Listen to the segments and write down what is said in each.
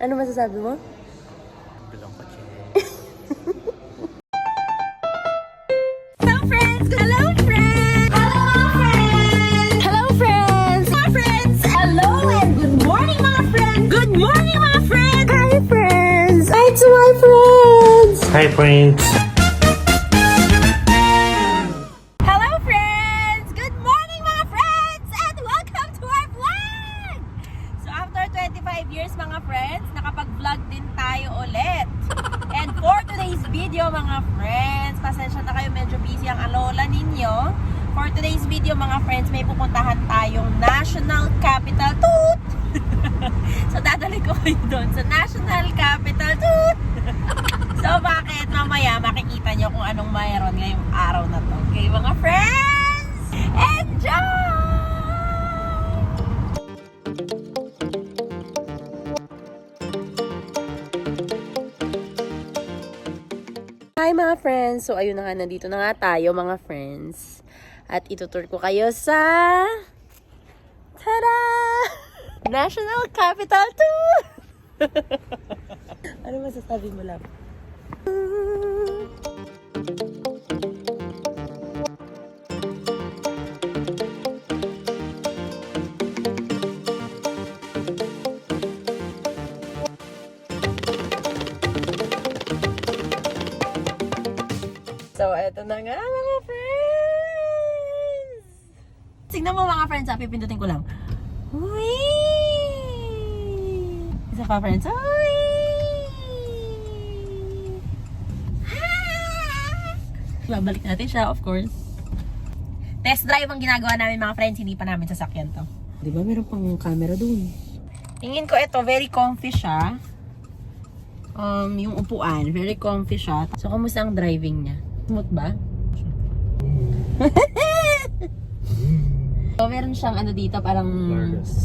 Ano masasabi mo? Bilang kotse. Hello friends! Hello friends! Hello friends! Hello friends! Hello and good morning mga friends! Good morning mga friends! Hi friends! Hi to my friends! Hi friends! Hello friends! Good morning mga friends! And welcome to our vlog! So after 25 years mga friends, nakapag-vlog din tayo ulit. And for today's video mga friends, pasensya na kayo, medyo busy ang alola ninyo. For today's video mga friends, may pupuntahan tayong National Capital. Toot! So dadali ko kayo doon sa National Capital. Toot! So bakit? Mamaya makikita nyo kung anong mayroon ngayong araw na to. Okay mga friends? Enjoy! Hi mga friends! So ayun na nga, nandito na nga tayo mga friends. At itutur ko kayo sa... Tada! National Capital 2! Ano masasabi mo lang? So, eto na nga mga friends! Tignan mo mga friends, pipindutin ko lang. Whee! Isa pa friends. Babalik natin siya, of course. Test drive ang ginagawa namin mga friends, hindi pa namin sasakyan to. Di ba meron pang camera dun? Tingin ko ito, very comfy siya. Yung upuan, very comfy siya. So, kamusta ang driving niya? Smooth ba? So, meron siyang ano dito, parang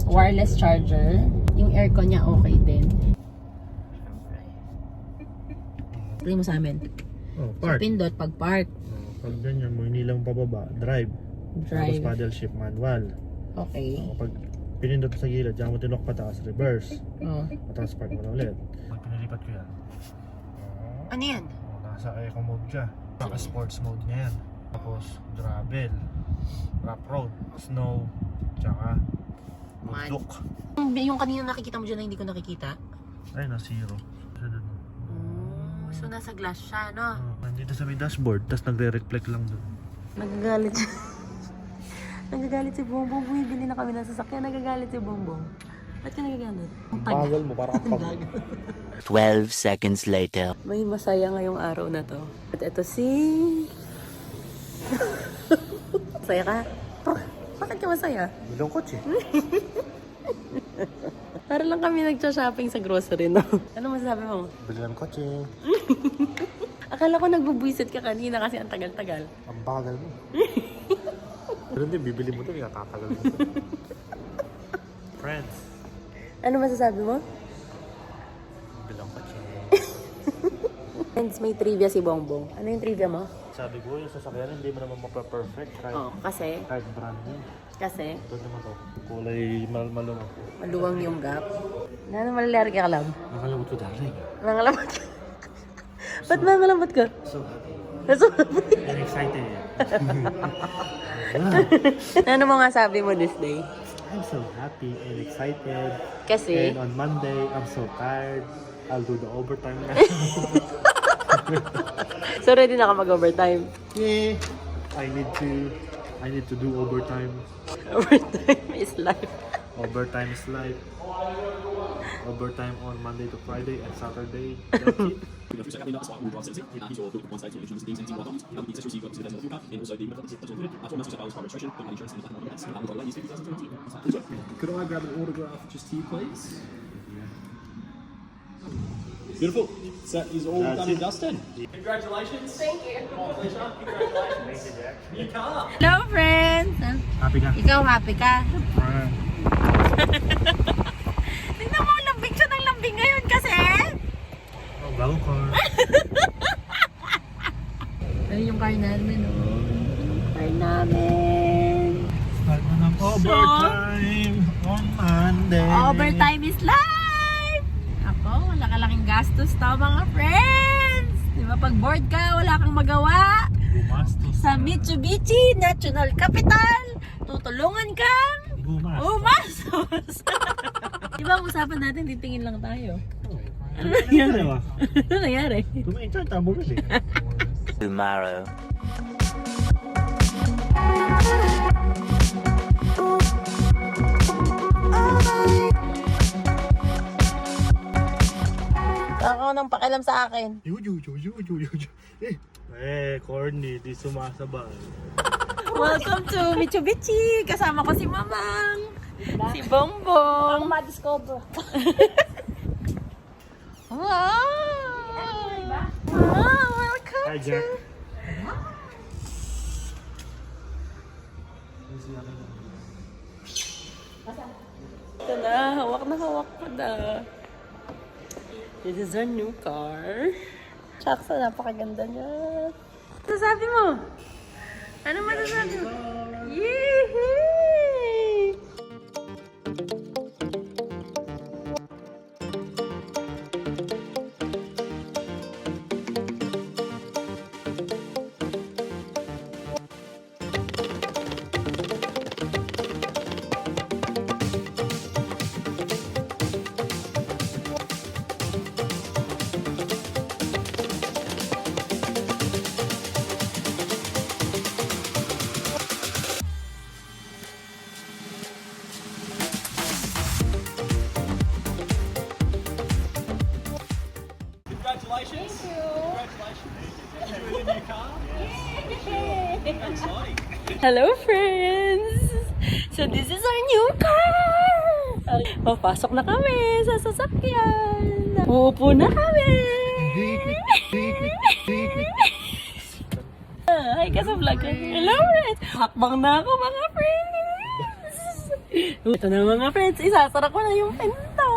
wireless charger. Yung aircon niya okay din. Play mo sa amin. Oh, So, park. pindot pag park. Pag ganyan mo, nilang pababa, drive. Tapos Drive. paddle shift manual. Okay. Pag pinindot sa gilid, diyan mo tinok pataas, reverse. Oh. Pataas park mo na ulit. Pag pinilipat ko yan, Ano yan? nasa eco mode siya. Saka sports mode niya yan. Tapos gravel, rough road, snow, tsaka Mud. bundok. Yung kanina nakikita mo dyan na hindi ko nakikita. Ay, na zero. So, nasa glass siya, no? Nandito sa may dashboard, tapos nagre-reflect lang doon. Nagagalit siya. Nagagalit si Bongbong. Bumibili na kami ng sasakyan. Nagagalit si Bongbong. Ba't ka nagagalit? Ang Bagal mo, parang pag... 12 seconds later. May masaya ngayong araw na to. At ito si... Masaya ka? Bakit ka masaya? Bilong kotse. Para lang kami nag-shopping sa grocery, no? Ano masasabi mo? Bilang kotse. Akala ko nagbubwisit ka kanina kasi ang tagal-tagal. Ang bagal mo. Pero hindi, bibili mo ito, tatagal mo. Friends. Ano masasabi mo? Bilang kotse. Friends, may trivia si Bongbong. Ano yung trivia mo? Sabi ko, yung sasakyan hindi mo naman mapaperfect kahit, Kasi? kahit brand new. Kasi? Ito naman to. Kulay malumang. Maluwang yung gap. Ano malalar ka lang? Nakalabot ko darling. Mangalambot ka. Ba't mangalambot ka? So happy. Naso, And excited. ano mo nga sabi mo this day? I'm so happy and excited. Kasi? And on Monday, I'm so tired. I'll do the overtime now. So ready na ka mag-overtime? Yeah. I need to do overtime. Overtime is life. Overtime is life. Overtime on Monday to Friday and Saturday. That's it. Could I grab an autograph just here, please? Beautiful. So that is all done and dusted. Congratulations. Thank you. My pleasure. Congratulations. You can't. Hello friends! Happy ka? Ikaw happy ka? Ah. Tingnan mo, lambing siya ng lambing ngayon kasi! Oh, bago car. Ayun yung car namin, oh. Car namin. Start na ng overtime on Monday. Overtime is life! Ako Nako, malaki-laking gastos to mga friends. Di ba pag bored ka, wala kang magawa. Gumastos. Sa Mitsubishi National Capital, tutulungan kang umasos. Di ba ang usapan natin, titingin lang tayo. Ano nangyari? Ano nangyari? Kumain tayo, tabo kasi. Tomorrow. Ako nang pakialam sa akin. Corny, di sumasabay. Welcome to Mitsubishi. Kasama ko si Mamang. Si Bongbong. Ang ma-discover. Wow! Wow, welcome Hi, Jack. to... Ito na, hawak ko na. This is our new car. Shucks, napakaganda niya. Ano sabi mo? Ano masasabi mo? Yee! Congratulations. Congratulations. Did you win a new car? How exciting. Hello, friends! So, this is our new car! Papasok na kami sa sasakyan. Uupo na kami! Hi ka sa vlog ko. Hello, friends! Hakbang na ako, mga friends! Ito na, mga friends. Isasara ko na yung pinto.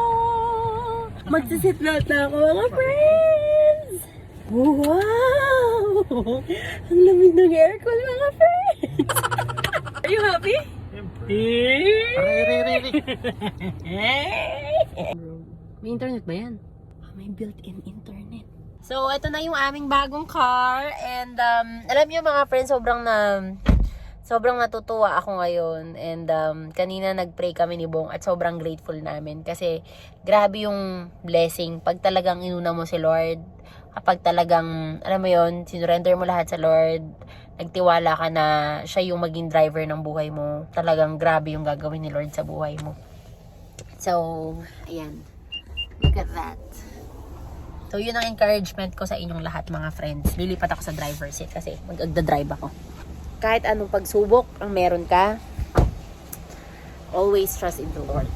Magsiseatbelt na ako, mga friends! Wow! Ang lamig ng aircon, mga friends! Are you happy? May internet ba yan? May built-in internet. So, ito na yung aming bagong car. And, alam niyo mga friends, sobrang natutuwa ako ngayon. And, kanina nag-pray kami ni Bong at sobrang grateful namin. Kasi, grabe yung blessing. Pag talagang inuna mo si Lord, kapag talagang, alam mo yon, sinurrender mo lahat sa Lord, nagtiwala ka na siya yung maging driver ng buhay mo, talagang grabe yung gagawin ni Lord sa buhay mo. So, ayan. Look at that. So, yun ang encouragement ko sa inyong lahat, mga friends. Lilipat ako sa driver seat kasi mag-drive ako. Kahit anong pagsubok ang meron ka, always trust in the Lord.